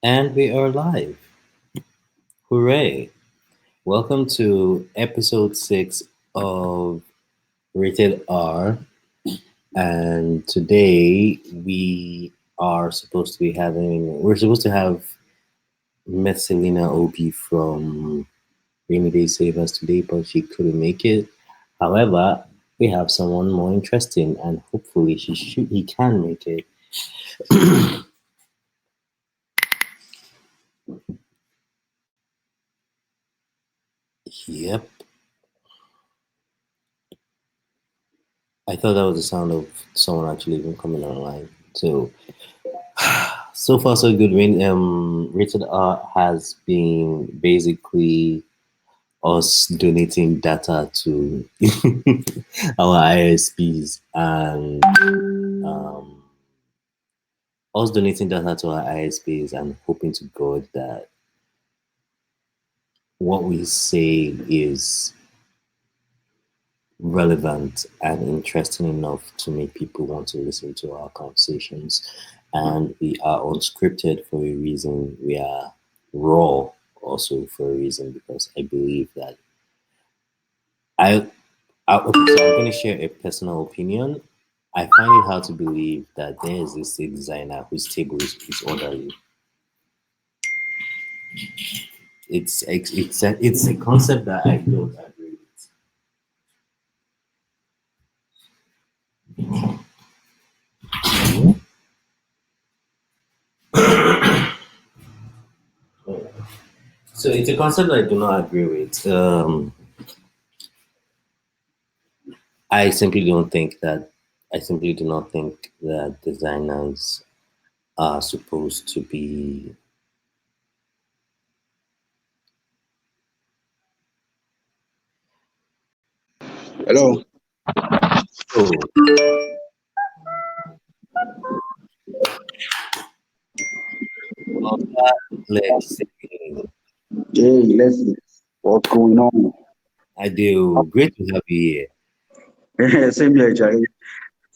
And we are live. Hooray! Welcome to episode 6 of Rated R. And today we're supposed to have Miss Selena Obi from Rainy Day Savers today, but she couldn't make it. However, we have someone more interesting and hopefully he can make it. Yep. I thought that was the sound of someone actually even coming online. So far so good. Rated R has been basically us donating data to our ISPs and us donating data to our ISPs and hoping to God that what we say is relevant and interesting enough to make people want to listen to our conversations. And we are unscripted for a reason. We are raw also for a reason because I believe that I, okay, so I'm going to share a personal opinion. I find it hard to believe that there is this designer whose table is orderly. It's a concept that I don't agree with. So it's a concept I do not agree with. I simply don't think that I simply do not think that designers are supposed to be. Hello. Oh, let's see. Hey, Leslie. What's going on? I do. Great to have you Same here, Jerry.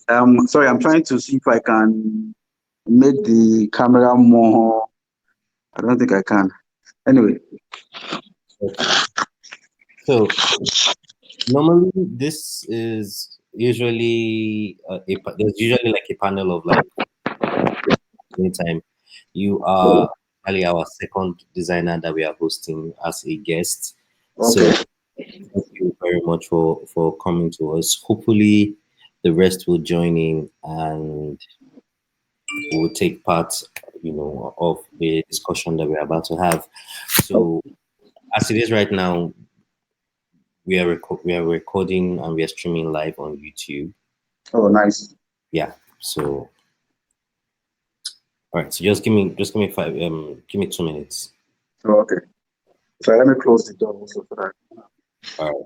Sorry, I'm trying to see if I can make the camera more. I don't think I can. Anyway, here. Okay. So normally this is usually there's usually like a panel of like anytime you are actually our second designer that we are hosting as a guest. So okay. thank you very much for coming to us. Hopefully, the rest will join in and will take part, of the discussion that we're about to have. So, as it is right now, we are recording and we are streaming live on YouTube. Oh, nice. Yeah. So, all right. So just give me 2 minutes. Oh, okay. So let me close the door also for that. All right.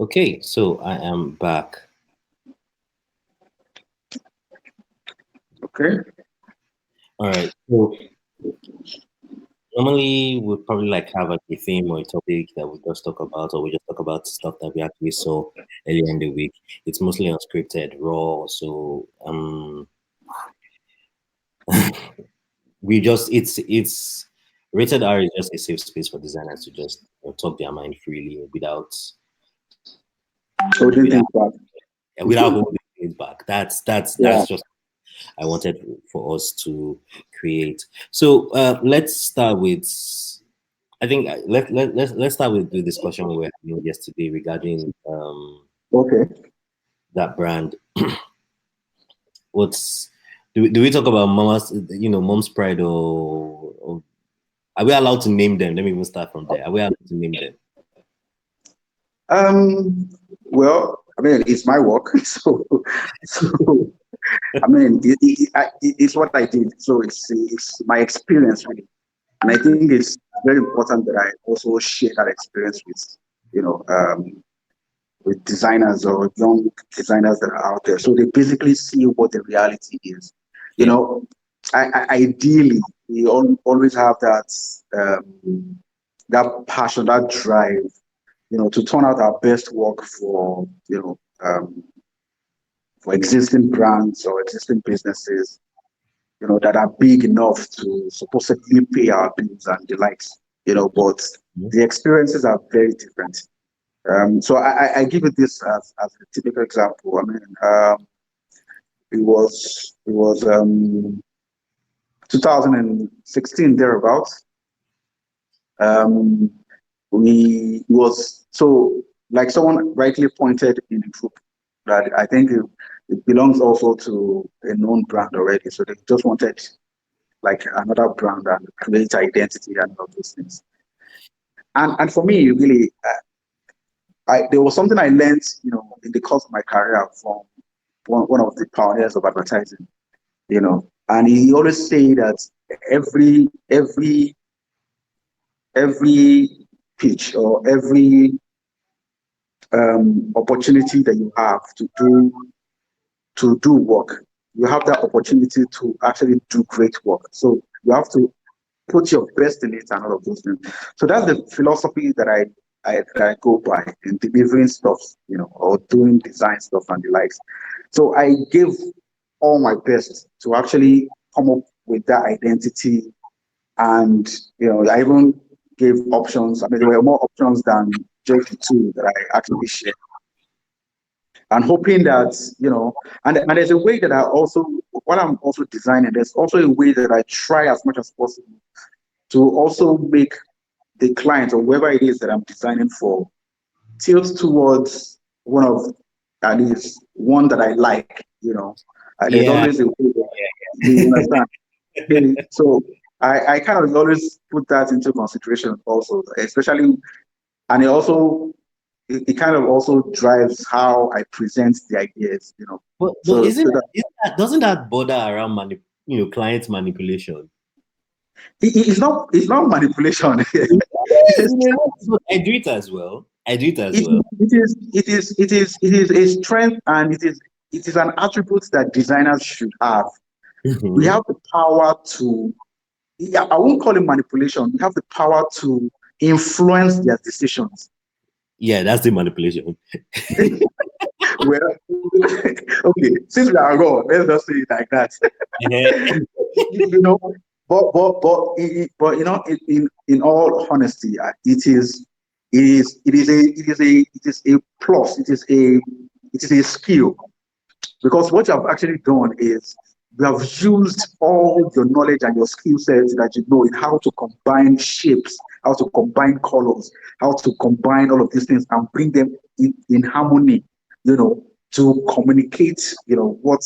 Okay, so I am back. Okay. All right. So normally we probably like have a theme or a topic that we just talk about, or we just talk about stuff that we actually saw earlier in the week. It's mostly unscripted, raw. So we just it's rated R is just a safe space for designers to just talk their mind freely Holding without things back. without holding things back. That's Yeah. just I wanted for us to create. So let's start with. I think let's start with the discussion we were having yesterday regarding Okay. that brand. What's do we talk about mama's mom's pride or are we allowed to name them? Let me even start from there. Are we allowed to name them? Well, I mean, it's my work, so I mean, it's what I did. So it's my experience really, and I think it's very important that I also share that experience you know, um, with designers or young designers that are out there, so they basically see what the reality is. You Yeah. know, ideally, we always have that passion, that drive, to turn out our best work for existing brands or existing businesses, that are big enough to supposedly pay our bills and the likes, but Mhm. the experiences are very different. So I give it this as a typical example. I mean, it was 2016 thereabouts. Um, we was so like someone rightly pointed in the group that I think it belongs also to a known brand already. So they just wanted like another brand and create identity and all those things. And for me, really, there was something I learned, in the course of my career from one of the pioneers of advertising, and he always say that every every every pitch or every opportunity that you have to do work, you have that opportunity to actually do great work. So you have to put your best in it and all of those things. So that's the philosophy that I go by in delivering stuff, or doing design stuff and the likes. So I gave all my best to actually come up with that identity, and I even gave options. I mean, there were more options than just the two that I actually shared, and hoping that and there's a way that I also, while I'm also designing, there's also a way that I try as much as possible to also make the client or whoever it is that I'm designing for tilt towards one of at least one that I like. There's Yeah. always a way that you understand. Okay, so I kind of always put that into consideration also, especially, and it kind of also drives how I present the ideas. But doesn't that border around client manipulation? It's not manipulation. Yes, I do it as well. I do it as It, well. it is a strength, and it is an attribute that designers should have. We Mhm. have the power to, yeah, I won't call it manipulation. We have the power to influence their decisions. Yeah, that's the manipulation. Well, okay, since we are God, let's just say it like that. Yeah. you know, but in all honesty, it is a plus. It is a skill, because what you have actually done is you have used all your knowledge and your skill sets that you know in how to combine shapes, how to combine colors, how to combine all of these things and bring them in harmony, to communicate, what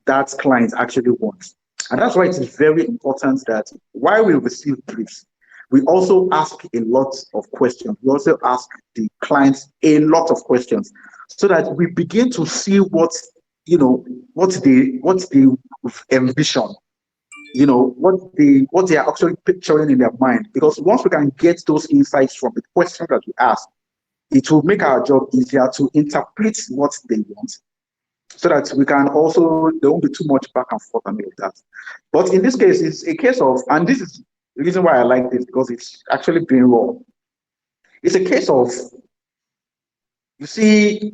that client actually wants. And that's why it is very important that while we receive briefs, we also ask a lot of questions. We also ask the clients a lot of questions, so that we begin to see what they envision, what they are actually picturing in their mind. Because once we can get those insights from the questions that we ask, it will make our job easier to interpret what they want so that we can also, there won't be too much back and forth and all of that. But in this case, it's a case of, and this is the reason why I like this, because it's actually being raw. It's a case of, you see,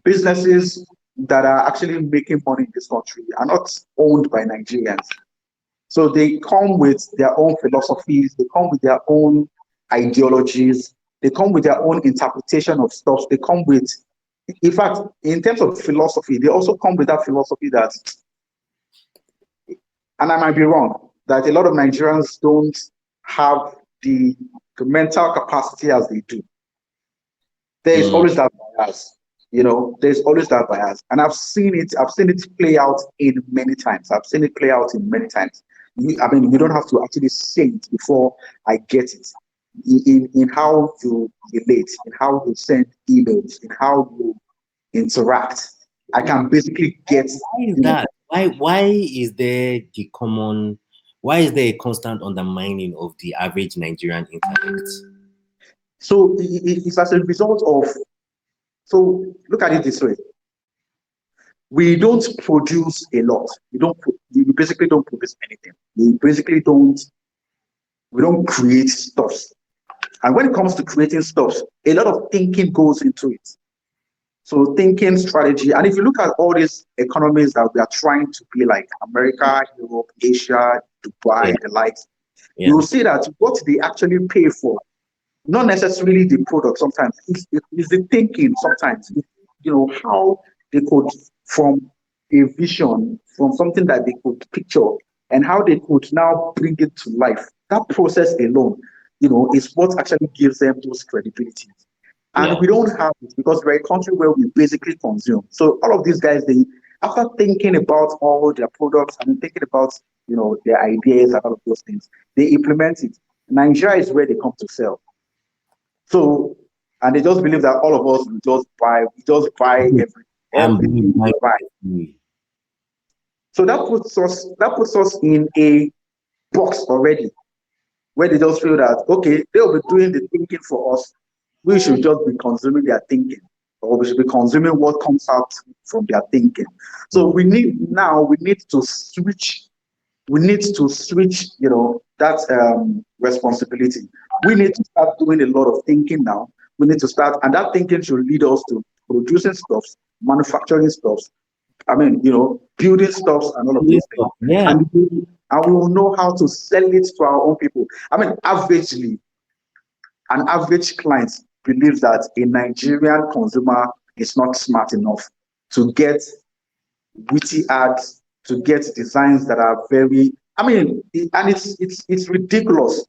businesses that are actually making money in this country are not owned by Nigerians. So they come with their own philosophies, they come with their own ideologies, they come with their own interpretation of stuff. They come with, in fact, in terms of philosophy, they also come with that philosophy that, and I might be wrong, that a lot of Nigerians don't have the mental capacity as they do. There is Mm, always that bias. There's always that bias. And I've seen it play out in many times. I've seen it play out in many times. I mean, you don't have to actually say it before I get it. In how you relate, in how you send emails, in how you interact. I can basically get, why is you know, that? Why is there the common? Why is there a constant undermining of the average Nigerian intellect? so it's as a result of, so look at it this way. We don't produce a lot. We basically don't produce anything. We don't create stuff. And when it comes to creating stuff, a lot of thinking goes into it. So thinking strategy. And if you look at all these economies that we are trying to be like America, Europe, Asia, Yeah, Dubai, the likes, you yeah, will see that what they actually pay for, not necessarily the product sometimes, it's the thinking sometimes. How they could, from a vision, from something that they could picture, and how they could now bring it to life. That process alone, is what actually gives them those credibilities. And yeah. we don't have it because we're a country where we basically consume. So all of these guys, they, after thinking about all their products and thinking about, their ideas and all of those things, they implement it. Nigeria is where they come to sell. So, and they just believe that all of us will just buy, I'm everything we buy. being So that puts us in a box already where they just feel that okay, they'll be doing the thinking for us. We should just be consuming their thinking, or we should be consuming what comes out from their thinking. So we need to switch. We need to switch, that responsibility. We need to start doing a lot of thinking now. We need to start, and that thinking should lead us to producing stuff, manufacturing stuff. I mean, building stuff and all of those things. yeah. And we will know how to sell it to our own people. I mean, an average client believes that a Nigerian consumer is not smart enough to get witty ads, to get designs that are very, I mean, and it's ridiculous.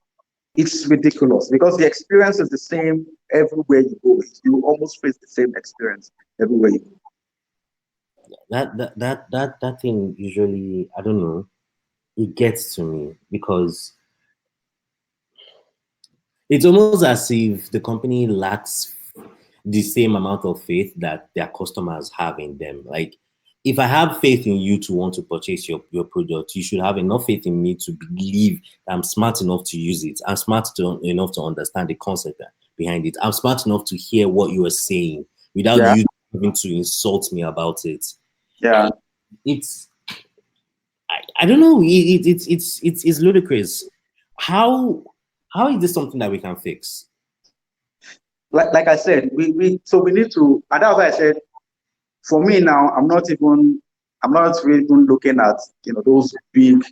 It's ridiculous because the experience is the same everywhere you go. You almost face the same experience everywhere you go. That thing usually, I don't know, it gets to me because it's almost as if the company lacks the same amount of faith that their customers have in them. Like, if I have faith in you to want to purchase your product, you should have enough faith in me to believe that I'm smart enough to use it. I'm enough to understand the concept behind it. I'm smart enough to hear what you are saying without Yeah, you having to insult me about it. yeah. It's I don't know. It's ludicrous. How how is this something that we can fix? Like I said, we need to, and that's why I said, for me now, I'm not really even looking at, those big,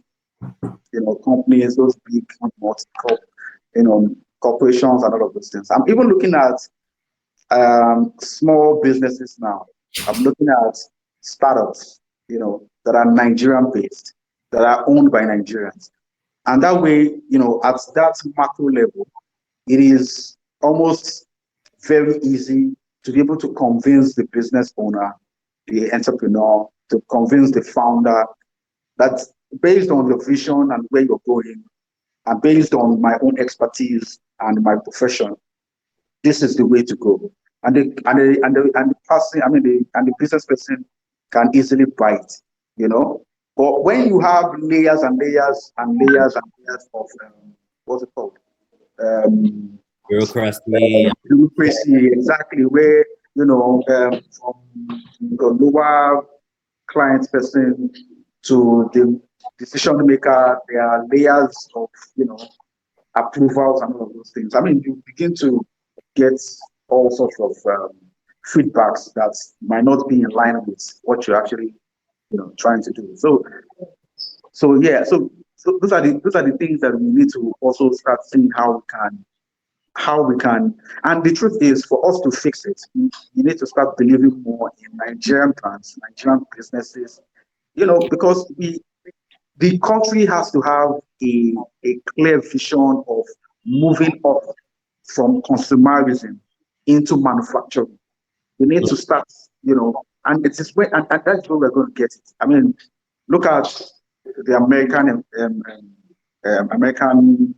companies, those big you know, corporations and all of those things. I'm even looking at small businesses now. I'm looking at startups, that are Nigerian based, that are owned by Nigerians. And that way, at that macro level, it is almost very easy to be able to convince the business owner, the entrepreneur, to convince the founder that based on your vision and where you're going, and based on my own expertise and my profession, this is the way to go. And the person, I mean, the business person can easily buy it, you know. But when you have layers and layers and layers and layers of what's it called? bureaucracy. bureaucracy, exactly, where, from the lower client person to the decision maker, there are layers of, approvals and all of those things. I mean, you begin to get all sorts of feedbacks that might not be in line with what you're actually, trying to do. So yeah, so those are the things that we need to also start seeing how we can. And the truth is, for us to fix it, you need to start believing more in Nigerian plans, Nigerian businesses, because the country has to have a clear vision of moving up from consumerism into manufacturing. We need to start, and it is where, and that's where we're going to get it. I mean, look at the American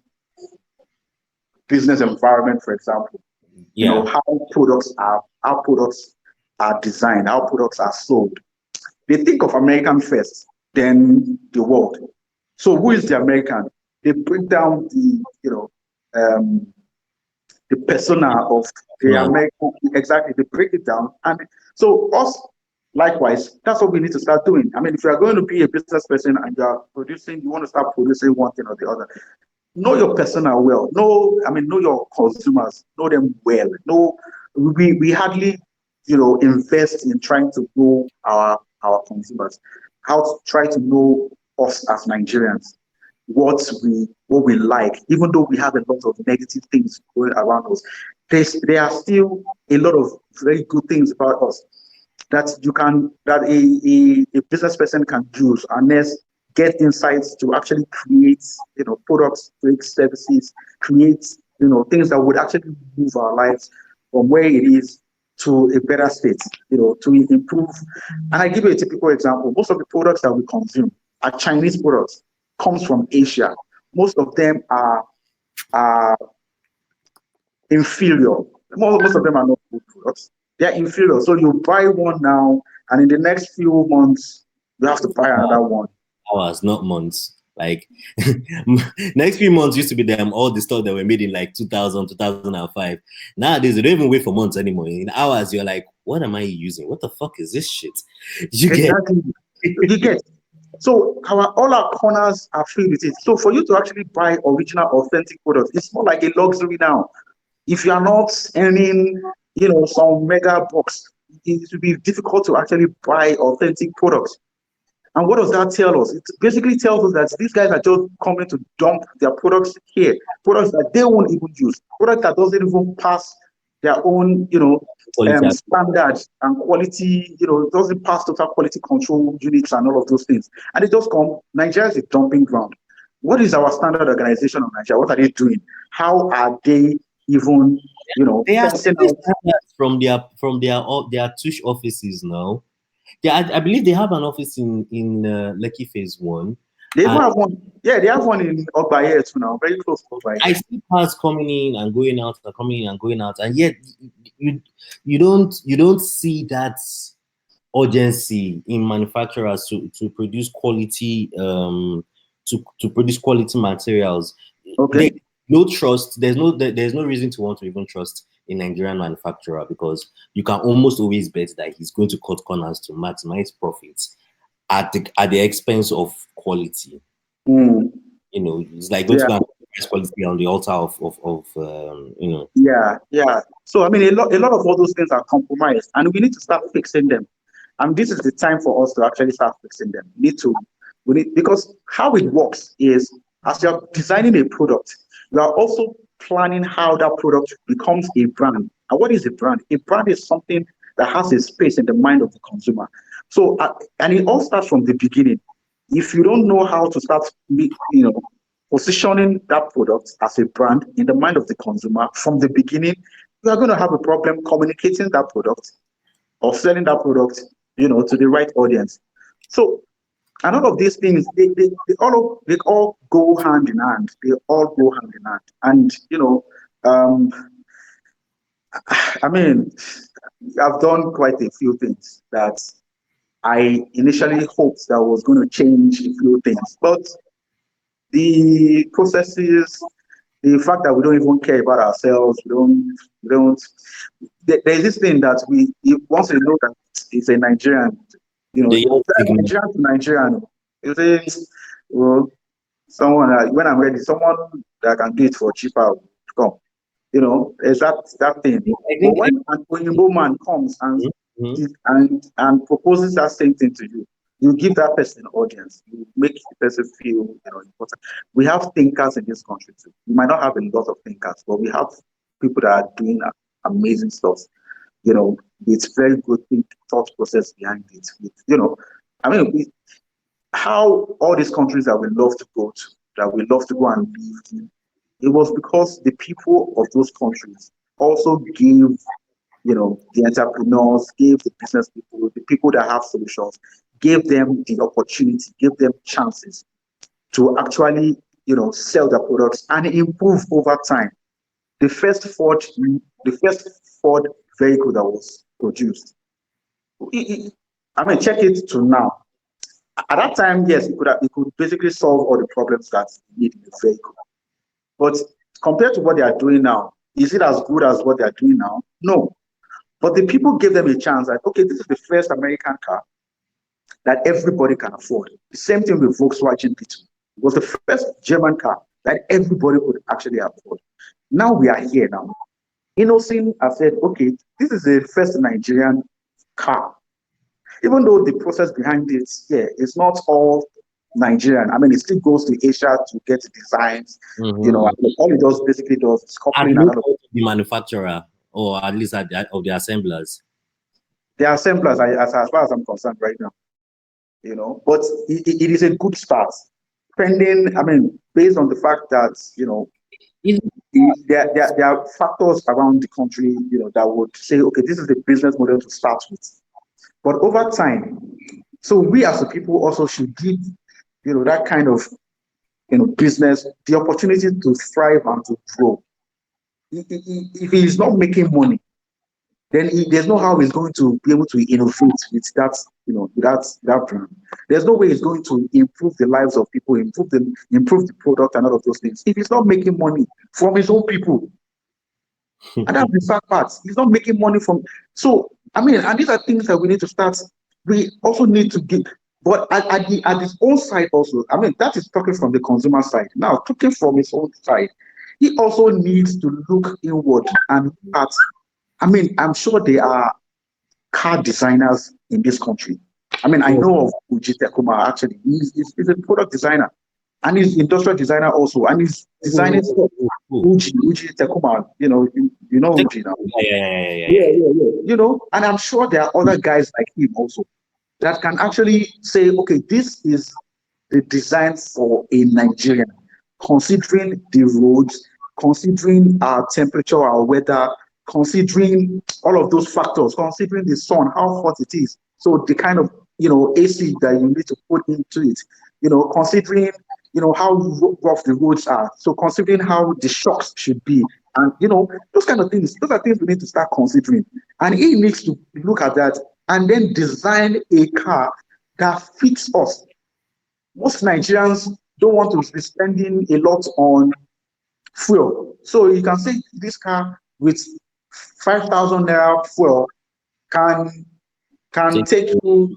business environment, for example. Yeah. How products are designed, how products are sold. They think of American first, then the world. So who is the American? They break down the persona of the No, American. Exactly, they break it down, and so us likewise. That's what we need to start doing. I mean, if you are going to be a business person and you want to start producing one thing or the other. Know your persona well. Know your consumers. Know them well. We hardly, invest in trying to know our consumers. How to try to know us as Nigerians, what we like, even though we have a lot of negative things going around us. There are still a lot of very good things about us that a business person can use, unless get insights to actually create, products, create services, create, things that would actually move our lives from where it is to a better state, to improve. And I give you a typical example. Most of the products that we consume are Chinese products, comes from Asia. Most of them are inferior. Most of them are not good products. They're inferior. So you buy one now, and in the next few months, you have to buy another one. hours, not months. Like next few months used to be them all the stuff that were made in like 2000, 2005. Nowadays, they don't even wait for months anymore. In hours, you're like, what am I using? What the fuck is this shit? You get Exactly. You get. So all our corners are filled with it. So for you to actually buy original, authentic products, it's more like a luxury now. If you are not earning, some mega bucks, it will be difficult to actually buy authentic products. And what does that tell us? It basically tells us that these guys are just coming to dump their products here, products that they won't even use, products that doesn't even pass their own, quality. standards and quality, doesn't pass total quality control units and all of those things. And they just come. Nigeria is a dumping ground. What is our standard organization of Nigeria? What are they doing? How are they even, They are testing setting out? standards from their tush offices now. Yeah, I believe they have an office in Lekki Phase One, They even and have one. Yeah, they have one in Ogbaye too now, very close to Ogbaye. I see cars coming in and going out, and coming in and going out, and yet you you don't see that urgency in manufacturers to produce quality to produce quality materials. Okay. They no trust. There's no reason to want to even trust a Nigerian manufacturer, because you can almost always bet that he's going to cut corners to maximize profits at the expense of quality. Mm. It's like going to Yeah, go and price quality on the altar of. yeah. So I mean, a lot of all those things are compromised, and we need to start fixing them. And this is the time for us to actually start fixing them. We need, because how it works is, as you're designing a product, you are also planning how that product becomes a brand. And what is a brand? A brand is something that has a space in the mind of the consumer. So, and it all starts from the beginning. If you don't know how to start, positioning that product as a brand in the mind of the consumer from the beginning, you are going to have a problem communicating that product or selling that product, to the right audience. So, and all of these things, they all go hand in hand. They all go hand in hand. And um, I mean, I've done quite a few things that I initially hoped that was going to change a few things, but the processes The fact that we don't even care about ourselves, we don't. There's this thing that once you know that it's a Nigerian, The you young tell signal. Nigerian to Nigerian, you say, well, someone when I'm ready, someone that can do it for cheaper will come. There's that thing. I But think I, when an Oyinbo man comes Mhm. and proposes that same thing to you, you give that person an audience. You make the person feel important. We have thinkers in this country too. We might not have a lot of thinkers, but we have people that are doing amazing stuff. With very good thought process behind it. I mean, how all these countries that we love to go to, that we love to go and live in, it was because the people of those countries also gave, the entrepreneurs, gave the business people, the people that have solutions, gave them the opportunity, gave them chances to actually, sell their products and improve over time. The first Ford, the first Ford vehicle that was produced, I mean, check it to now. At that time, yes, it could basically solve all the problems that you need in the vehicle. But compared to what they are doing now, is it as good as what they are doing now? No. But the people gave them a chance that, okay, this is the first American car that everybody can afford. The same thing with Volkswagen Beetle. It was the first German car that everybody could actually afford. Now we are here now. Innocent has said, okay, this is the first Nigerian car. Even though the process behind it, yeah, it's not all Nigerian. I mean, it still goes to Asia to get designs. Mhm. All it does basically does is At coupling and least all of the manufacturer, or at least of the assemblers. the assemblers, as far as I'm concerned right now. But it is a good start. Pending, I mean, based on the fact that Is there are factors around the country, that would say, okay, this is the business model to start with. But over time, so we as a people also should give, that kind of business the opportunity to thrive and to grow. If he is not making money, then there's no how he's going to be able to innovate with that, that brand. There's no way he's going to improve the lives of people, improve the product and all of those things. If he's not making money from his own people, and that's the sad part. He's not making money from. So I mean, and these are things that we need to start. We also need to give. But at his own side also, I mean, that is talking from the consumer side. Now, talking from his own side, he also needs to look inward and look at. I mean, I'm sure there are car designers in this country. I mean, I so know of Uji Tekuma actually. He's a product designer and he's industrial designer also, and he's designing stuff. cool. Uji Tekuma, you know Uji now. Yeah, yeah, yeah, yeah, Yeah, yeah. yeah, yeah. And I'm sure there are other guys like him also that can actually say, okay, this is the design for a Nigerian, considering the roads, considering our temperature, our weather, considering all of those factors, considering the sun, how hot it is. So the kind of AC that you need to put into it, considering how rough the roads are. So considering how the shocks should be, and those kind of things. Those are things we need to start considering. And he needs to look at that and then design a car that fits us. Most Nigerians don't want to be spending a lot on fuel. So you can say this car with 5,000 naira fuel can Take take you,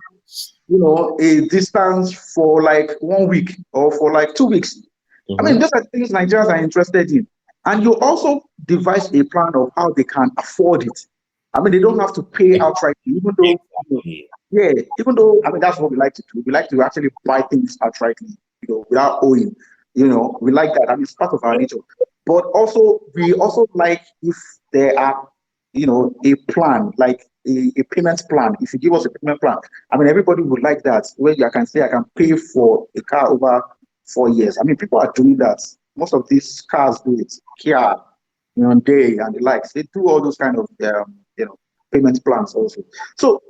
a distance for like 1 week or for like 2 weeks. I mean, Mm-hmm. those are things Nigerians are interested in. And you also devise a plan of how they can afford it. I mean, they don't have to pay outright, even though, Exactly. yeah, even though, I mean, that's what we like to do. We like to actually buy things outrightly, without owing. We like that. I mean, it's part of our nature. But also, we also like if there are, a plan, like a payment plan. If you give us a payment plan, I mean, everybody would like that, where you can say, I can pay for a car over 4 years. I mean, people are doing that. Most of these cars do it. Kia, Day, and the likes. They do all those kind of, payment plans also. So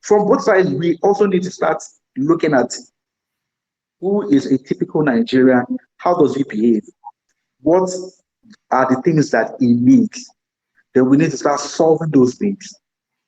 from both sides, we also need to start looking at who is a typical Nigerian, how does he behave, what are the things that he needs. Then we need to start solving those needs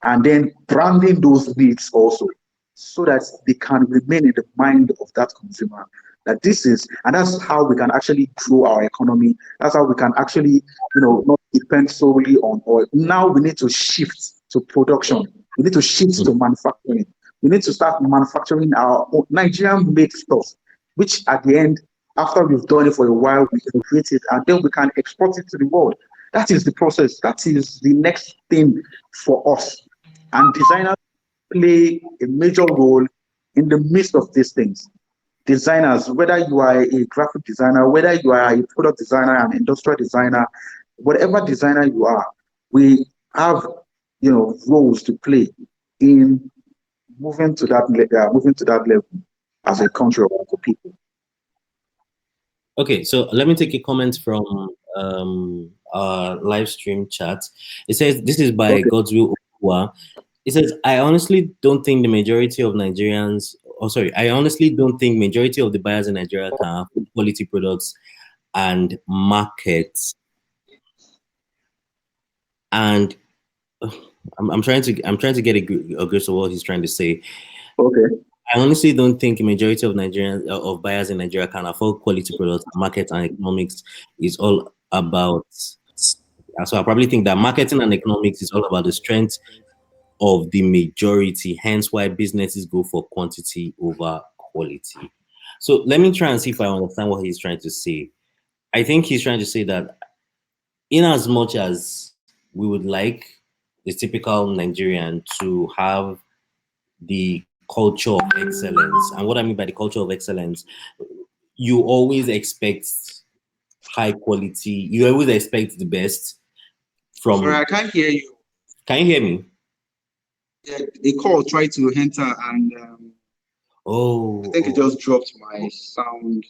and then branding those needs also so that they can remain in the mind of that consumer that this is, and that's how we can actually grow our economy. That's how we can actually, not depend solely on oil. Now we need to shift to production. We need to shift to manufacturing. We need to start manufacturing our own Nigerian made stuff, which at the end, after we've done it for a while, we innovate it and then we can export it to the world. That is the process. That is the next thing for us. And designers play a major role in the midst of these things. Designers, whether you are a graphic designer, whether you are a product designer, an industrial designer, whatever designer you are, we have roles to play in moving to that level as a country or as a people. Okay, so let me take a comment from our live stream chat. It says, this is by Okay. Godswill Okua. It says, I honestly don't think the majority of Nigerians, I honestly don't think majority of the buyers in Nigeria can have quality products and markets. And I'm trying to get a grasp of what he's trying to say. Okay. I honestly don't think a majority of Nigerians of buyers in Nigeria can afford quality products. Market and economics is all about. So I probably think that marketing and economics is all about the strength of the majority. Hence, why businesses go for quantity over quality. So let me try and see if I understand what he's trying to say. I think he's trying to say that, in as much as we would like the typical Nigerian to have the culture of excellence. And what I mean by the culture of excellence, you always expect high quality, you always expect the best from. Sorry, I can't hear you. Can you hear me? Yeah, a call tried to enter and I think it just dropped my sound.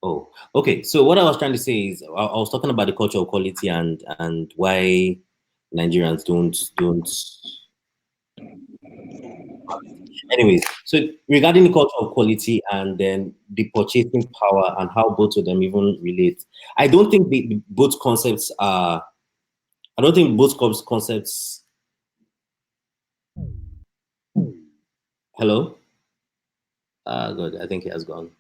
Oh, okay. So what I was trying to say is, I was talking about the culture of quality and why Nigerians don't. Anyways, so regarding the culture of quality and then the purchasing power and how both of them even relate, I don't think both concepts are. I don't think both concepts. Hello. God, I think he has gone.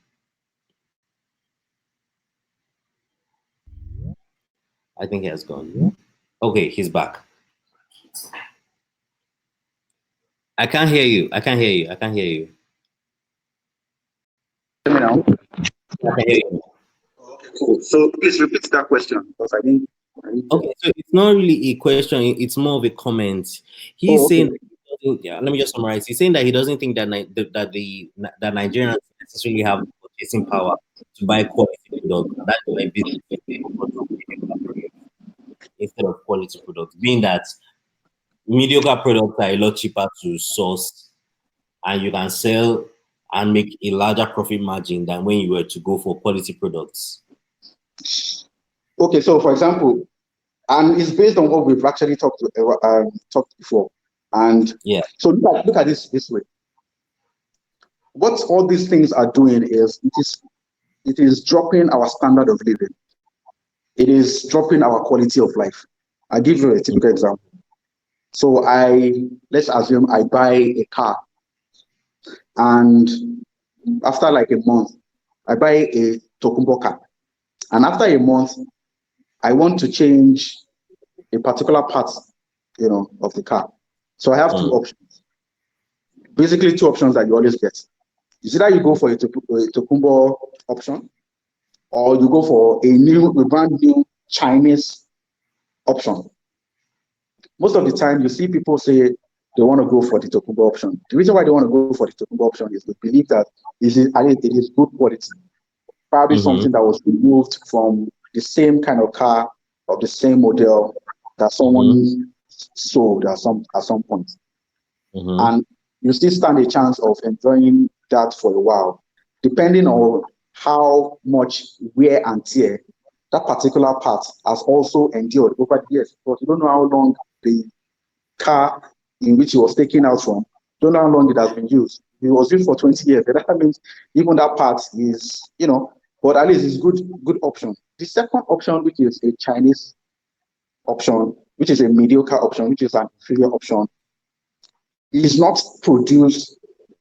I think he has gone. Okay, he's back. I can't hear you. I can't hear you. I can't hear you. Hear me now? I can hear you. Okay, cool. So please repeat that question because I didn't. Okay, so it's not really a question, it's more of a comment. He's Oh, okay. saying, yeah, let me just summarize. He's saying that he doesn't think that that Nigerians necessarily have the purchasing power to buy quality products. That's why business instead of quality products, being that mediocre products are a lot cheaper to source and you can sell and make a larger profit margin than when you were to go for quality products. Okay, so for example, and it's based on what we've actually talked before. And yeah, so look at this way. What all these things are doing is it is dropping our standard of living. It is dropping our quality of life. I'll give you a typical example. So let's assume I buy a car, and after like a month, I buy a Tokumbo car. And after a month, I want to change a particular part, of the car. So I have two options. Basically, two options that you always get. Is either you go for a Tokumbo option, or you go for a brand new Chinese option. Most of the time, you see people say they want to go for the Tokumbo option. The reason why they want to go for the Tokumbo option is they believe that it is good quality. Probably something that was removed from the same kind of car of the same model that someone sold at some point. And you still stand a chance of enjoying that for a while, depending on how much wear and tear that particular part has also endured over the years. Because you don't know how long the car in which it was taken out from, you don't know how long it has been used. It was used for 20 years. That means even that part is, but at least it's good option. The second option, which is a Chinese option, which is a mediocre option, which is an inferior option, is not produced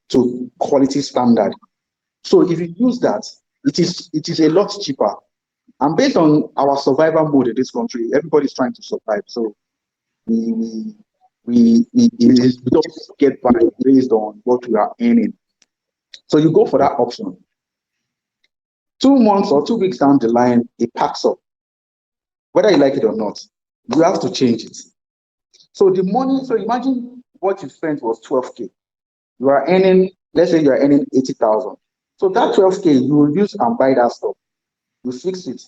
to quality standard. So if you use that, it is a lot cheaper. And based on our survival mode in this country, everybody's trying to survive. So we we we just get by based on what we are earning. So you go for that option. 2 months or 2 weeks down the line, it packs up. Whether you like it or not, you have to change it. So the money, so imagine what you spent was 12K. You are earning, let's say you are earning 80,000. So that 12K, you will use and buy that stuff. You fix it.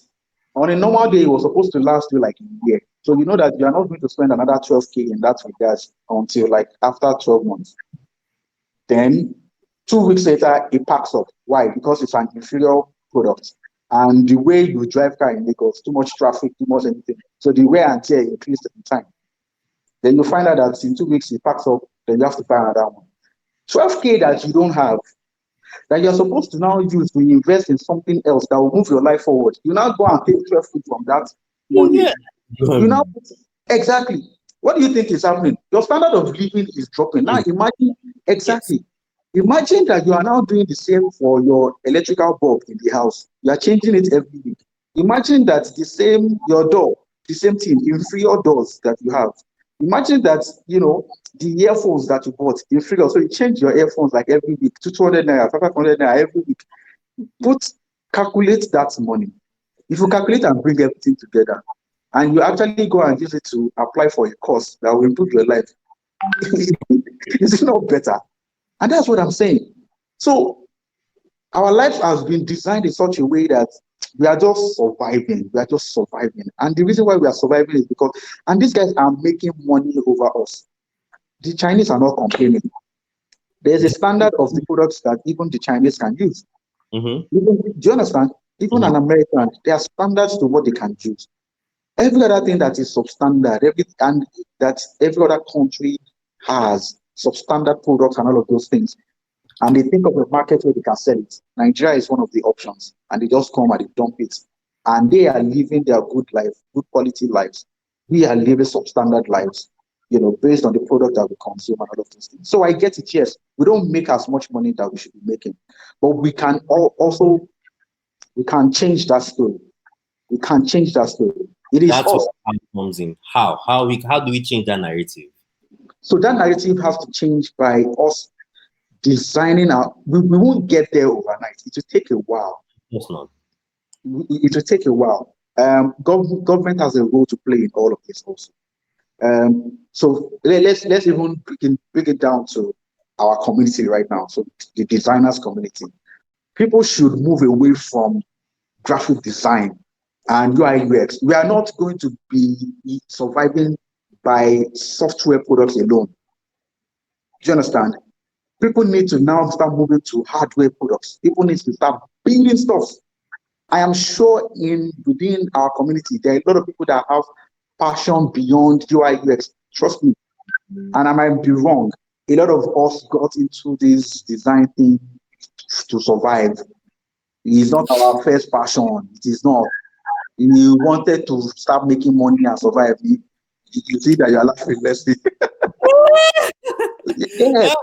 On a normal day, it was supposed to last you like a year. So you know that you are not going to spend another 12K in that regard until like after 12 months. Then 2 weeks later, it packs up. Why? Because it's an inferior product. And the way you drive car in Lagos, too much traffic, too much anything. So the wear and tear increased in time. Then you find out that in 2 weeks it packs up, then you have to buy another one. 12K that you don't have, that you're supposed to now use to invest in something else that will move your life forward. You now go and take 12K from that money. Yeah. You now exactly. What do you think is happening? Your standard of living is dropping. Now imagine exactly. Imagine that you are now doing the same for your electrical bulb in the house. You are changing it every week. Imagine that the same your door, the same thing, inferior doors that you have. Imagine that the earphones that you bought inferior. So you change your earphones like every week, 200 naira, 500 naira every week. Calculate that money. If you calculate and bring everything together, and you actually go and use it to apply for a course that will improve your life, is it not better? And that's what I'm saying. So our life has been designed in such a way that we are just surviving. We are just surviving. And the reason why we are surviving is because, and these guys are making money over us. The Chinese are not complaining. There's a standard of the products that even the Chinese can use. Do you understand? Even an American, there are standards to what they can use. Every other thing that is substandard, and that every other country has substandard products and all of those things. And they think of a market where they can sell it. Nigeria is one of the options, and they just come and they dump it. And they are living their good life, good quality lives. We are living substandard lives, based on the product that we consume and all of those things. So I get it, yes, we don't make as much money that we should be making, but we can also change that story. We can change that story. It is That's us. what comes in. How do we change that narrative? So that narrative has to change by us designing our. We won't get there overnight. It will take a while. Of course not. It will take a while. Government has a role to play in all of this also. So let's even bring it down to our community right now. So the designers community, people should move away from graphic design and UI UX. We are not going to be surviving by software products alone. Do you understand? People need to now start moving to hardware products. People need to start building stuff. I am sure within our community, there are a lot of people that have passion beyond UI UX. Trust me. And I might be wrong. A lot of us got into this design thing to survive. It is not our first passion. It is not. You wanted to start making money and survive. You see that you are laughing, Leslie. Yeah.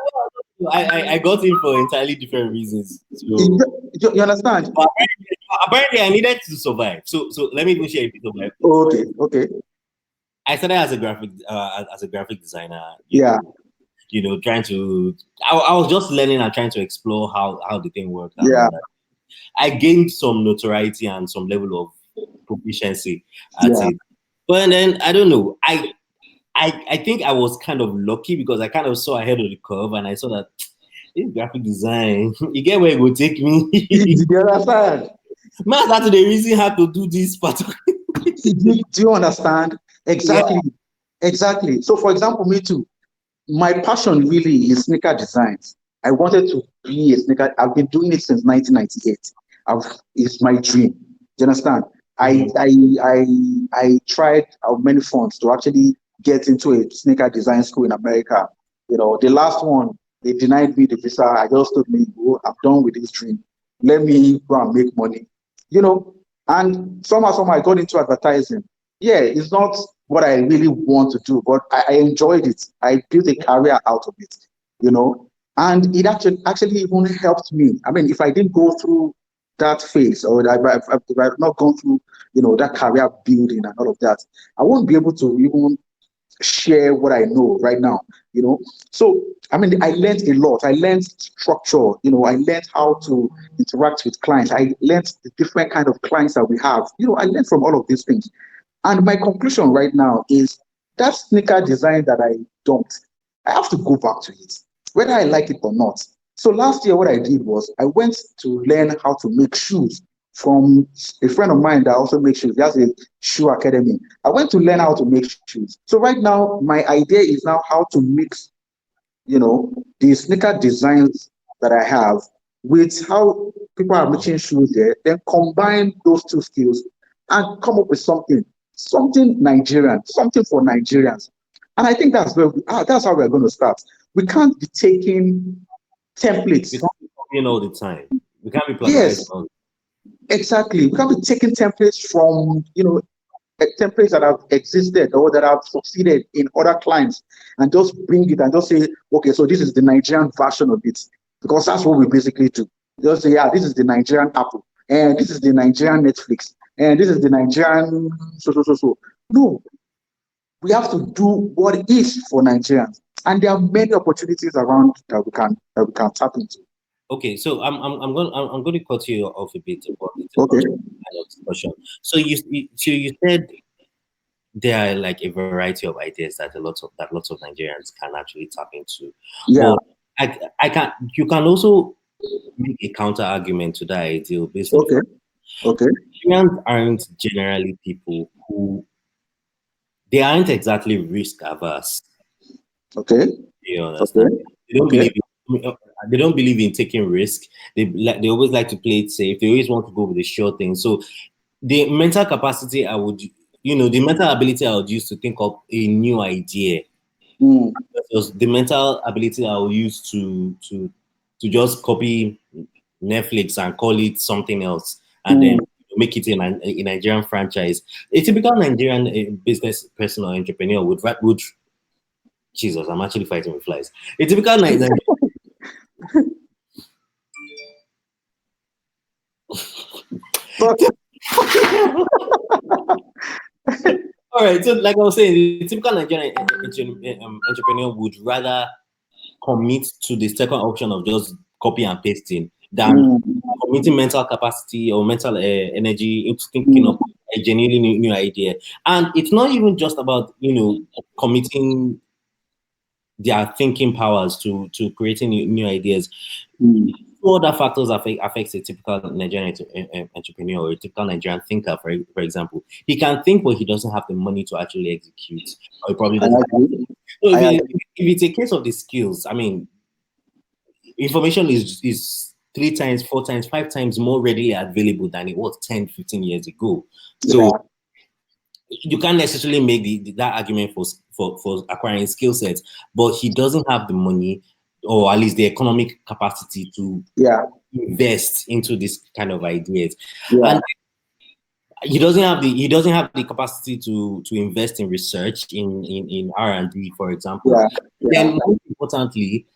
I got in for entirely different reasons. So, you understand? But apparently, I needed to survive. So let me even share a bit of my. Okay. I started as a graphic designer. Yeah. Trying to. I was just learning and trying to explore how the thing worked. Yeah. I gained some notoriety and some level of proficiency at it. But then I don't know. I think I was kind of lucky because I kind of saw ahead of the curve and I saw that this graphic design, you get where it will take me. You understand? Man, that's the reason how to do this part. Do you understand? Exactly. Yeah. Exactly. So, for example, me too. My passion really is sneaker designs. I wanted to be a sneaker. I've been doing it since 1998. It's my dream. Do you understand? I tried many funds to actually get into a sneaker design school in America. The last one, they denied me the visa. I just told me, oh, I'm done with this dream. Let me go and make money. And somehow I got into advertising. Yeah, it's not what I really want to do, but I enjoyed it. I built a career out of it, And it actually even helped me. I mean, if I didn't go through that phase, or if I had not gone through, that career building and all of that, I won't be able to even share what I know right now, So, I mean, I learned a lot. I learned structure, I learned how to interact with clients. I learned the different kind of clients that we have. I learned from all of these things. And my conclusion right now is that sneaker design that I dumped, I have to go back to it, whether I like it or not. So last year, what I did was I went to learn how to make shoes from a friend of mine that also makes shoes. He has a shoe academy. I went to learn how to make shoes. So right now, my idea is now how to mix, the sneaker designs that I have with how people are making shoes there, then combine those two skills and come up with something Nigerian, something for Nigerians. And I think that's how we're going to start. We can't be taking templates. We can't be copying all the time. We can't be plagiarizing Yes, all the exactly. We can't be taking templates from, templates that have existed or that have succeeded in other clients and just bring it and just say, okay, so this is the Nigerian version of it. Because that's what we basically do. Just say, yeah, this is the Nigerian Apple, and this is the Nigerian Netflix, and this is the Nigerian so. No, we have to do what is for Nigerians. And there are many opportunities around that we can tap into. Okay, so I'm going to cut you off a bit about the Okay. kind of discussion. So you said there are like a variety of ideas that lots of Nigerians can actually tap into, Yeah. but I can you can also make a counter argument to that ideal based on the Okay. fact Okay. Nigerians aren't generally people who they aren't exactly risk averse. Okay. You Okay. understand? They don't Okay. believe they don't believe in taking risk. They always like to play it safe. They always want to go with the sure thing. So the mental capacity the mental ability I would use to think of a new idea Mm. was the mental ability I would use to just copy Netflix and call it something else and then Mm. make it a Nigerian franchise. A typical Nigerian business person or entrepreneur would Jesus, I'm actually fighting with flies. A typical Nigerian. But All right, so like I was saying, the typical Nigerian entrepreneur would rather commit to the second option of just copy and pasting than mm. committing mental capacity or mental energy into thinking Mm. of a genuinely new idea. And it's not even just about committing their thinking powers to creating new ideas. Mm. Two other factors affects a typical Nigerian entrepreneur or a typical Nigerian thinker. For example, he can think, but he doesn't have the money to actually execute, or he probably I doesn't have. agree. So I agree. if it's a case of the skills, I mean, information is 3 times, 4 times, 5 times more readily available than it was 10, 15 years ago. Yeah. So you can't necessarily make that argument for acquiring skill sets, but he doesn't have the money or at least the economic capacity to Yeah. invest into this kind of ideas. Yeah. And he doesn't have the capacity to invest in research in R&D, for example. Yeah. Yeah. Then most importantly,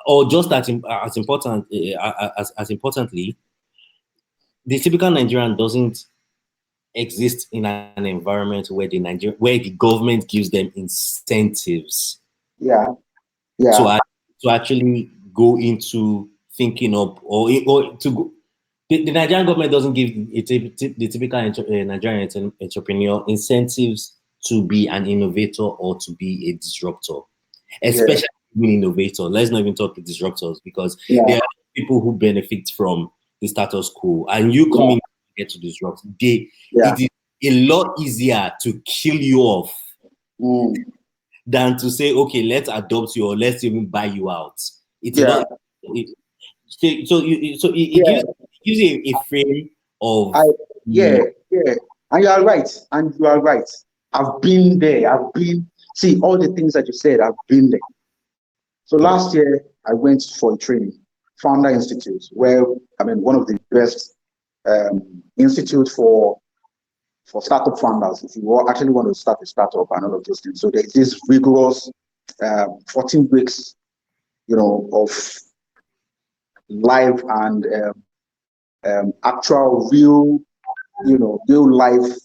or just as important as importantly, the typical Nigerian doesn't exist in an environment where the government gives them incentives Yeah. to Yeah. to actually go into thinking up or to go. The Nigerian government doesn't give the typical Nigerian entrepreneur incentives to be an innovator or to be a disruptor, Yeah. especially being innovator. Let's not even talk the disruptors because Yeah. there are people who benefit from the status quo, and you Yeah. coming to get to disrupt. It Yeah. is a lot easier to kill you off Mm. than to say, okay, let's adopt you or let's even buy you out. It's a Yeah. lot. It Yeah. gives you a frame of I yeah. Yeah. And you are right. And you are right. I've been there. See all the things that you said. I've been there. So last year I went for a training, Founder Institute, where I mean one of the best institute for startup founders. If you actually want to start a startup and all of those things, so there's this rigorous 14 weeks, of live and actual real, real life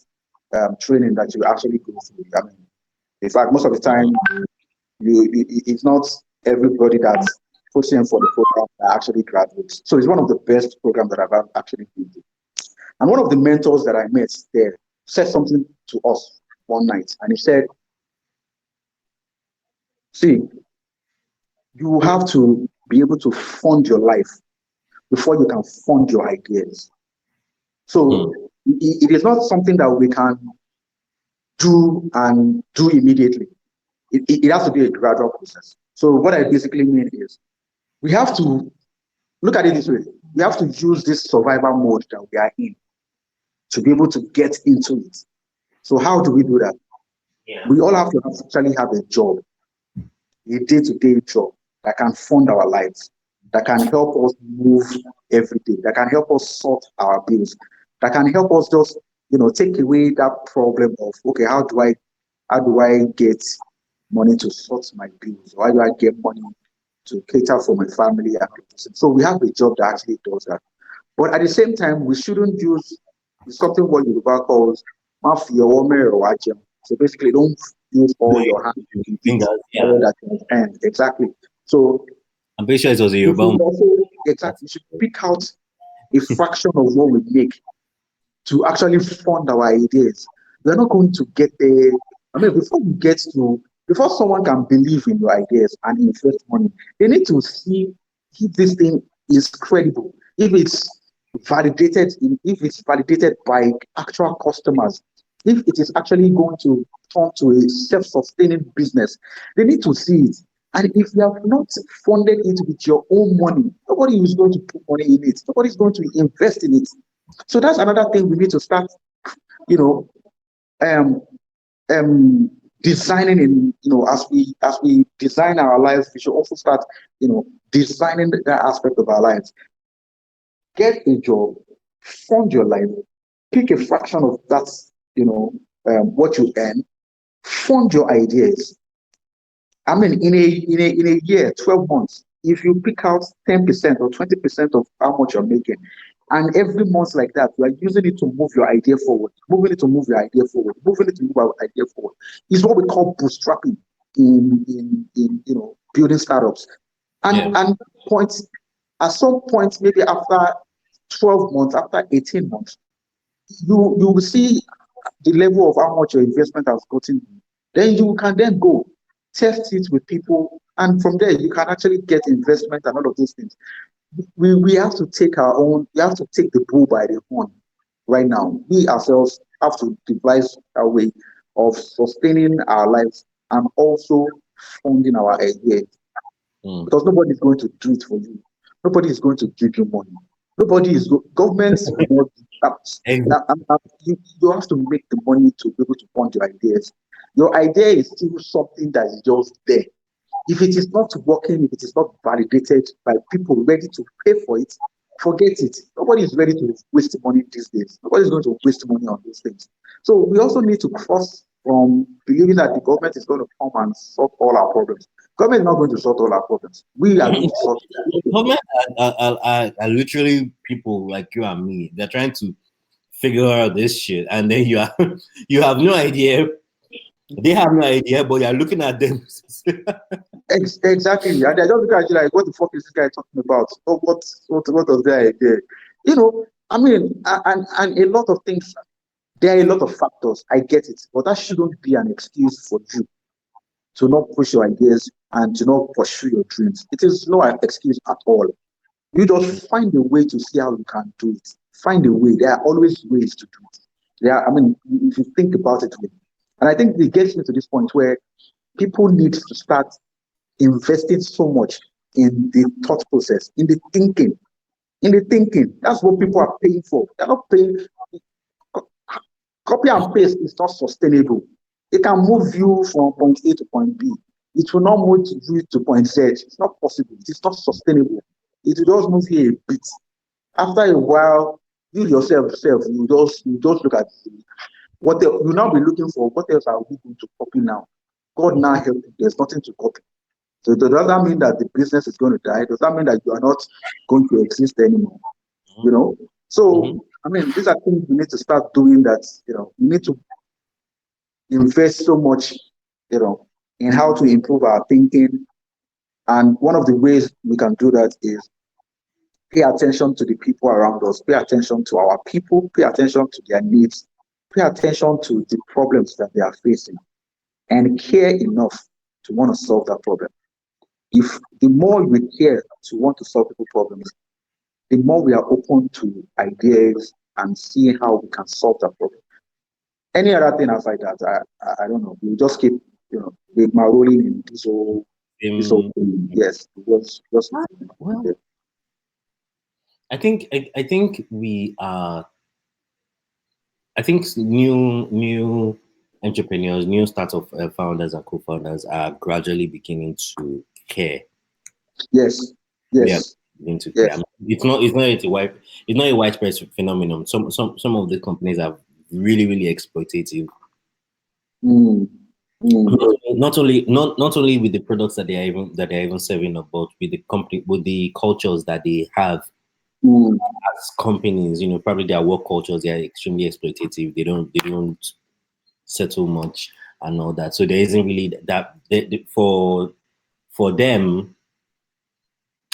training that you actually go through. I mean, in fact, most of the time, it's not everybody that's pushing for the program that actually graduates. So it's one of the best programs that I've actually been to. And one of the mentors that I met there said something to us one night, and he said, "See, you have to be able to fund your life before you can fund your ideas. So it is not something that we can do immediately. It has to be a gradual process. So what I basically mean is we have to look at it this way. We have to use this survival mode that we are in to be able to get into it. So how do we do that? Yeah. We all have to actually have a job, a day-to-day job that can fund our lives, that can help us move every day, that can help us sort our bills, that can help us just, take away that problem of, okay, how do I get money to sort my bills? Or how do I get money to cater for my family? So we have a job that actually does that. But at the same time, we shouldn't use something what Yoruba calls mafia or wajem. So basically, don't use all your hands to eat all that you earn. Exactly. So I'm pretty sure it was a Yoruba. Exactly. We should pick out a fraction of what we make to actually fund our ideas. We're not going to get there. I mean, before someone can believe in your ideas and invest money, they need to see if this thing is credible, if it's if it's validated by actual customers, if it is actually going to turn to a self-sustaining business. They need to see it. And if you have not funded it with your own money, nobody is going to put money in it. Nobody is going to invest in it. So that's another thing we need to start, you know, um, designing in, as we design our lives, we should also start, designing that aspect of our lives. Get a job, fund your life, pick a fraction of that, what you earn, fund your ideas. I mean, in a year, 12 months, if you pick out 10% or 20% of how much you're making, and every month like that, you are using it to move your idea forward, moving it to move your idea forward, moving it to move our idea forward, is what we call bootstrapping in building startups. And points at some point, maybe after 12 months, after 18 months, you will see the level of how much your investment has gotten. Then you can then go test it with people, and from there you can actually get investment and all of those things. We have to take we have to take the bull by the horn right now. We ourselves have to devise a way of sustaining our lives and also funding our ideas. Because nobody is going to do it for you. Nobody is going to give you money. Governments will not. You have to make the money to be able to fund your ideas. Your idea is still something that is just there. If it is not working, if it is not validated by people ready to pay for it, forget it. Nobody is ready to waste money these days. Nobody is going to waste money on these things. So we also need to cross from believing that the government is going to come and solve all our problems. Government is not going to solve all our problems. We are going to solve them. Government are literally people like you and me. They're trying to figure out this shit, and then you have no idea. They have no idea, but you're looking at them. Exactly. And they're just looking at you like, what the fuck is this guy talking about? Oh, what was their idea? I mean, and a lot of things, there are a lot of factors. I get it, but that shouldn't be an excuse for you to not push your ideas and to not pursue your dreams. It is no excuse at all. You just find a way to see how you can do it. Find a way. There are always ways to do it. I mean, if you think about it, and I think it gets me to this point where people need to start investing so much in the thought process, in the thinking. In the thinking, that's what people are paying for. They're not paying. Copy and paste is not sustainable. It can move you from point A to point B. It will not move you to point Z. It's not possible. It is not sustainable. It will just move you a bit. After a while, you yourself, you just look at what you now be looking for. What else are we going to copy now? God now help you. There's nothing to copy. So does that mean that the business is going to die? Does that mean that you are not going to exist anymore? You know? So, I mean, these are things we need to start doing that, we need to invest so much, in how to improve our thinking. And one of the ways we can do that is pay attention to the people around us, pay attention to our people, pay attention to their needs, pay attention to the problems that they are facing, and care enough to want to solve that problem. If the more we care to want to solve people's problems, the more we are open to ideas and seeing how we can solve that problem. Any other thing outside that, I don't know. We just keep, rolling in this whole thing. Yes, just well, I think we are. I think new entrepreneurs, new startup founders and co-founders are gradually beginning to care. Yes, Yeah, yes, beginning to care. I yes. mean, it's not a widespread phenomenon. Some of the companies are really exploitative. Mm, mm, Not only with the products that they're even serving up, but with the company, with the cultures that they have mm. as companies. Probably their work cultures, they are extremely exploitative. They don't settle much and all that. So there isn't really that for them.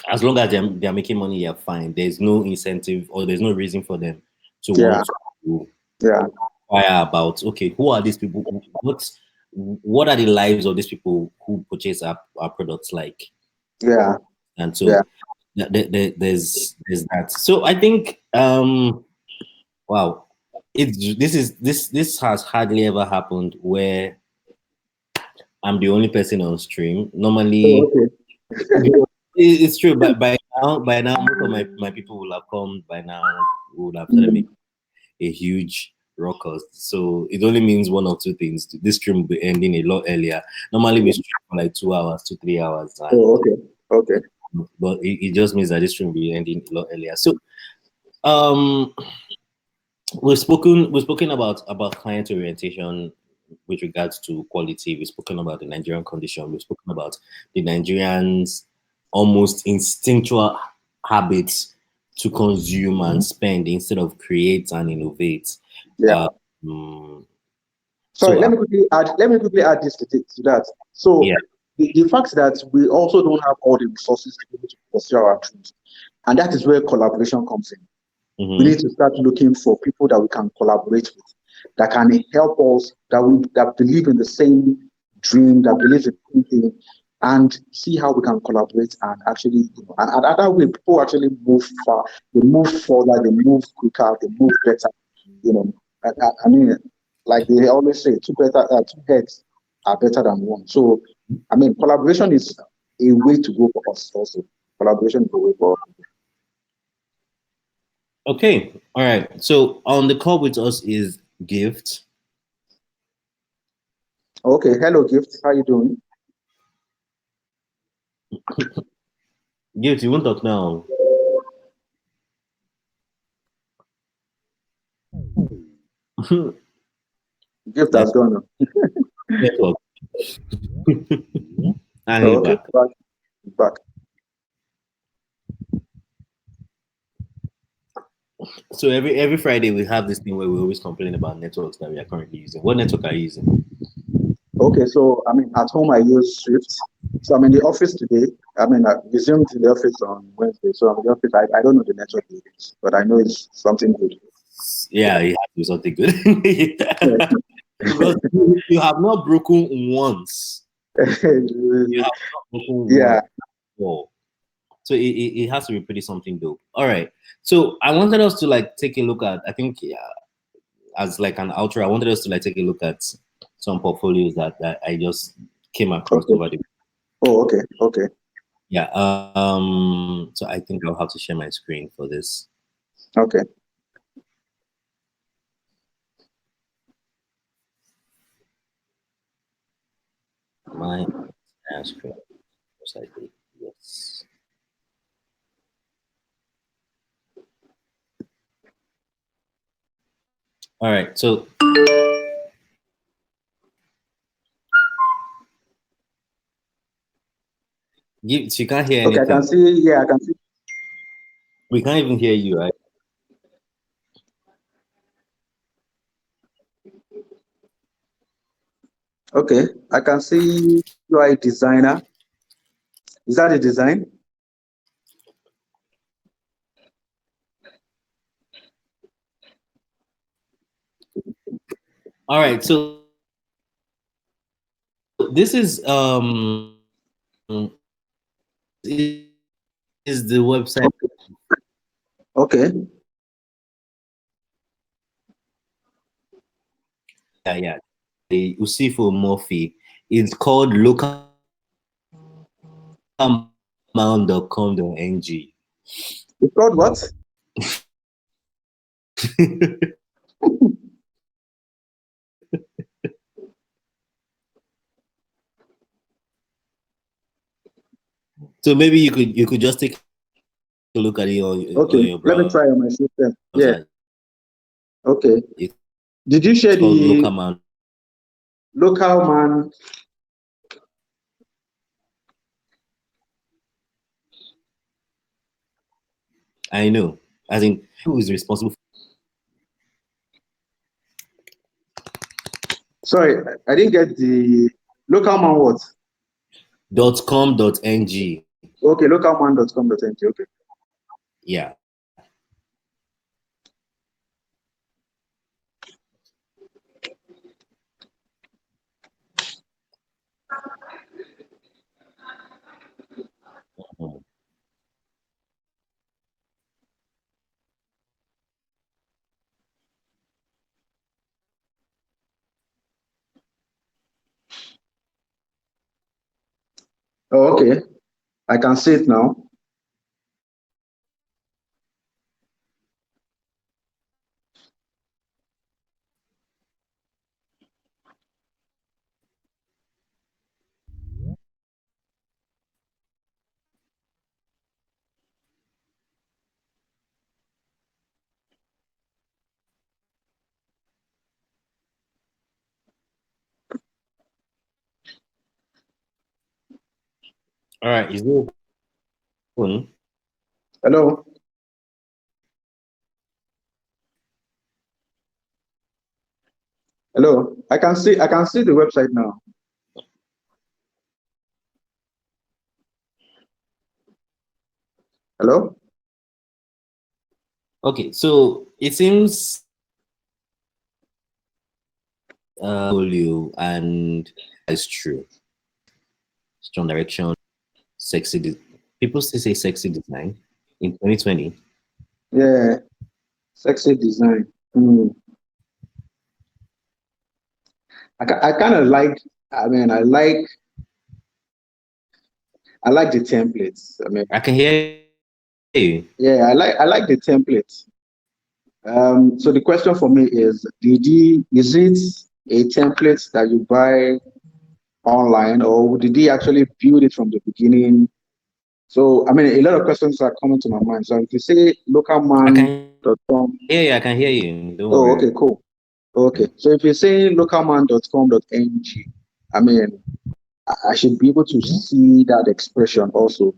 As long as they're making money, they're fine. There's no incentive or there's no reason for them to Yeah, want to yeah, inquire about, okay, who are these people? What are the lives of these people who purchase our products like? yeah, And yeah. so there's that. So I think wow, this has hardly ever happened where I'm the only person on stream. Oh, Normally, okay. it's true, but by now, most of my people will have come by now. We would have started Mm. making a huge ruckus. So it only means one or two things. This stream will be ending a lot earlier. Normally we stream for like 2 hours, 3 hours, Oh, okay, okay. but it just means that this stream will be ending a lot earlier. So um, we've spoken about client orientation with regards to quality. We've spoken about the Nigerian condition. We've spoken about the Nigerians' almost instinctual habits to consume and spend instead of create and innovate. Yeah. Um, Sorry, so let me quickly add this to that. So yeah, the fact that we also don't have all the resources to be able to pursue our dreams, and that is where collaboration comes in. We mm-hmm. need to start looking for people that we can collaborate with, that can help us, that believe in the same dream, that believes in the same thing, and see how we can collaborate and actually, and that way people actually move far, they move further, they move quicker, they move better. You know, I mean, like they always say, two heads are better than one. So, I mean, collaboration is a way to go for us also. Collaboration is a way for us. Okay, all right. So on the call with us is Gift. Okay, hello, Gift. How you doing? Gift, you won't talk now. Gift has gone. Network. And he's Oh, okay, back. back. So every Friday we have this thing where we always complain about networks that we are currently using. What network are you using? Okay, so I mean, at home I use Swift. So I'm in the office today. I mean, I resumed in the office on Wednesday. So I'm in the office. I don't know the network it is, but I know it's something good. Yeah, it has to be something good. Because you have not broken once. You have not broken once. Yeah. Before. So it has to be pretty something dope. All right. So I wanted us to like take a look at, I think, yeah, as like an outro, I wanted us to like take a look at some portfolios that I just came across Okay. over the. Oh, okay. Okay. Yeah. So I think I'll have to share my screen for this. Okay. My screen. Most likely. Yes. All right. So You can't hear Okay, I can anything. see. Yeah, I can see. We can't even hear you, right? Okay, I can see UI designer. Is that a design? All right. So this is the website. Okay. Yeah. The Usifo Murphy. It's called localmount.com.ng. It's called what? So maybe you could just take a look at it on Okay, your let me try on my system. Yeah. browser. Okay. It's Did you share called the localmount. local man? I know. As in, who is responsible Sorry, I didn't get the local man what? for .com.ng. Okay, localman.com.ng. Okay. Yeah. Mhm. Oh, okay. I can see it now. All right. Is it open? Hello. Hello. I can see the website now. Hello? Okay. So it seems and it's true. Strong direction, people still say sexy design in 2020. Yeah, sexy design. Hmm. I kind of like. I mean, I like the templates. I mean, I can hear you. yeah, I like the templates. So the question for me is it a template that you buy online, or did he actually build it from the beginning? So I mean, a lot of questions are coming to my mind. So if you say I can localman.com, hear you. I can hear you. Don't oh, worry. okay, cool. Okay, so if you say localman.com.ng, I mean, I should be able to see that expression also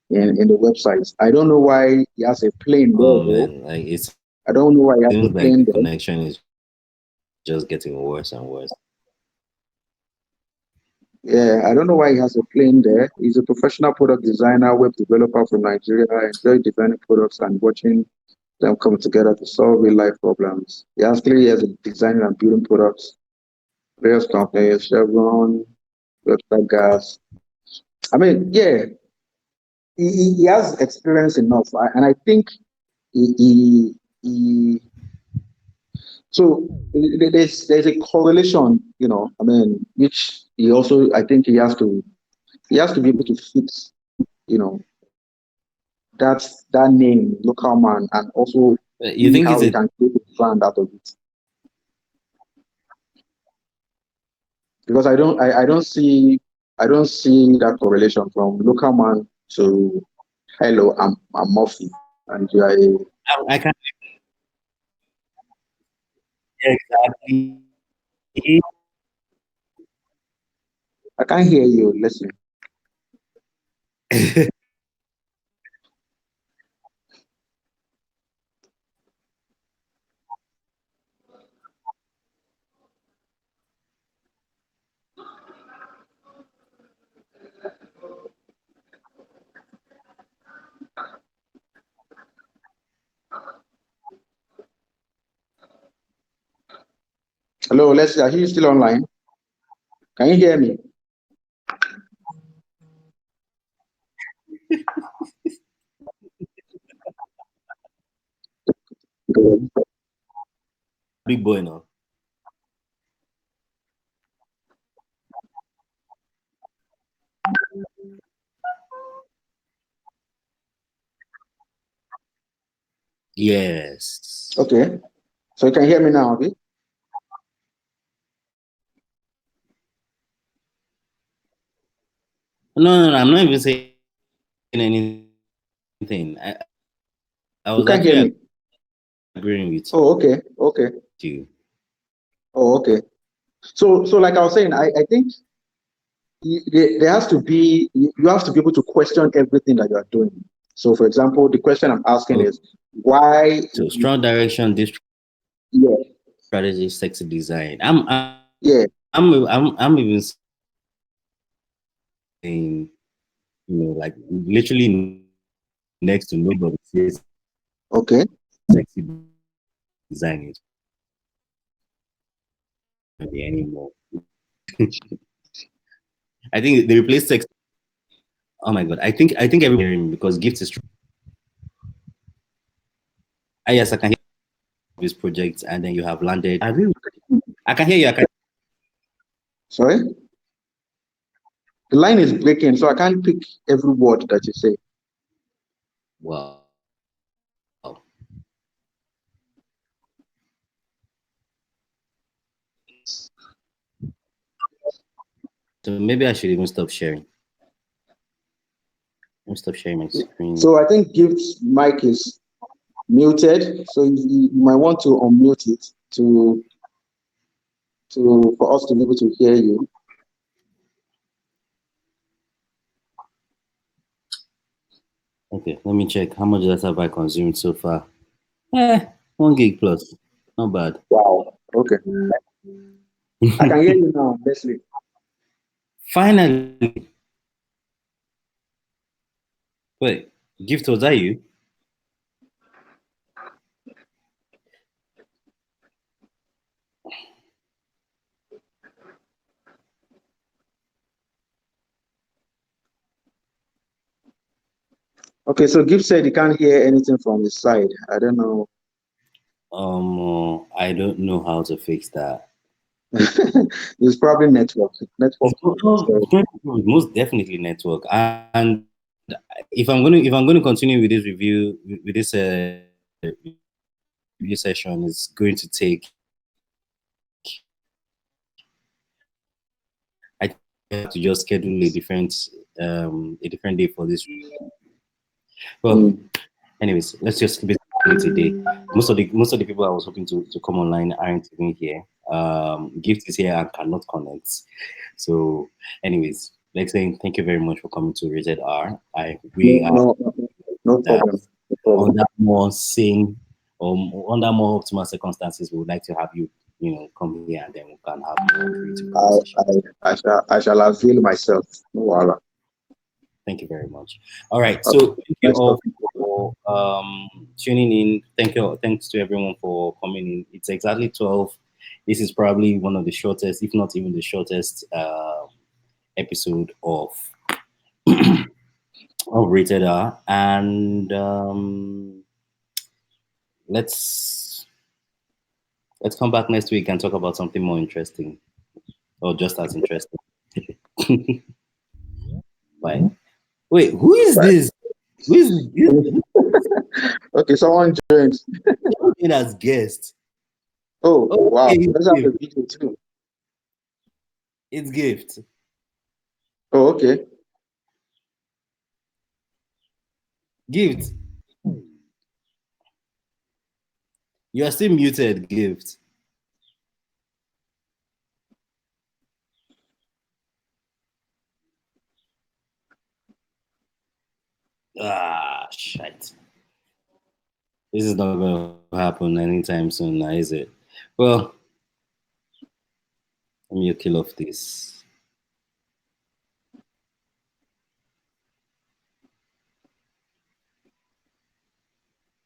in the website. I don't know why he has a plane there Oh though. man, like it I don't know why he has a seems like plane the there. connection is just getting worse and worse. Yeah, I don't know why he has a plane there. He's a professional product designer, web developer from Nigeria. I enjoy designing products and watching them come together to solve real life problems. He actually has a designing and building products, various companies, Chevron, website gas. I mean, yeah, he has experience enough, and I think he so there's a correlation, I mean, which he also I think he has to be able to fix, you know, that name, local man, and also You see think how it's he a can create a brand out of it. Because I don't see that correlation from local man to hello, I'm Murphy, and I can't exactly. I can't hear you. Listen. Hello, Leslie, are you still online? Can you hear me? Big boy now. Yes. Okay. So you can hear me now, okay? No, I'm not even saying anything. I You was can't hear actually me. agreeing with Oh, okay. Okay. you. Oh, okay. So like I was saying, I think there has to be, you have to be able to question everything that you are doing. So for example, the question I'm asking Okay. is why, So strong direction, this yeah, strategy, sexy design. yeah, I'm even saying, like literally next to nobody says okay. sexy design is anymore. I think they replaced sex. Oh my god! I think everyone because gift is. Yes, I can hear this project, and then you have landed. I can hear you. I can. Sorry? The line is breaking, so I can't pick every word that you say. Wow. So maybe I should even stop sharing. I'll stop sharing my screen. So I think Gift's mic is muted, so you might want to unmute it to for us to be able to hear you. Okay, let me check how much data have I consumed so far. 1 gig plus. Not bad. Wow. Okay. I can hear you now, Leslie. Finally. Wait, gift, was that you? Okay, so Gift said he can't hear anything from his side. I don't know. I don't know how to fix that. It's probably network. Network. Most definitely network. And if I'm going to continue with this review with this review session, is going to take. I have to just schedule a different day for this. Well, Mm. anyways, let's just keep it today. Most of the people I was hoping to come online aren't even here. Gift is here and cannot connect. So, anyways, like saying thank you very much for coming to Rated R. We are No, no that problem. No problem. under more sane under more optimal circumstances, we would like to have you, come here and then we can have more creative I, conversations. I shall avail myself. No worries. Thank you very much. All right. Okay. So thank you Nice all talking. for tuning in. Thanks to everyone for coming in. It's exactly 12. This is probably one of the shortest, if not even the shortest, episode of Rated R. And let's come back next week and talk about something more interesting or just as interesting. Bye. Wait, who is Right. this? Who Okay, someone joined. is as guest? Oh, wow. Okay, Let's have a video too. it's gift. Oh, okay. Gift. You are still muted, gift. Ah, shit. This is not going to happen anytime soon, now, is it? Well, let me kill off this.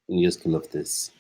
Let me just kill off this.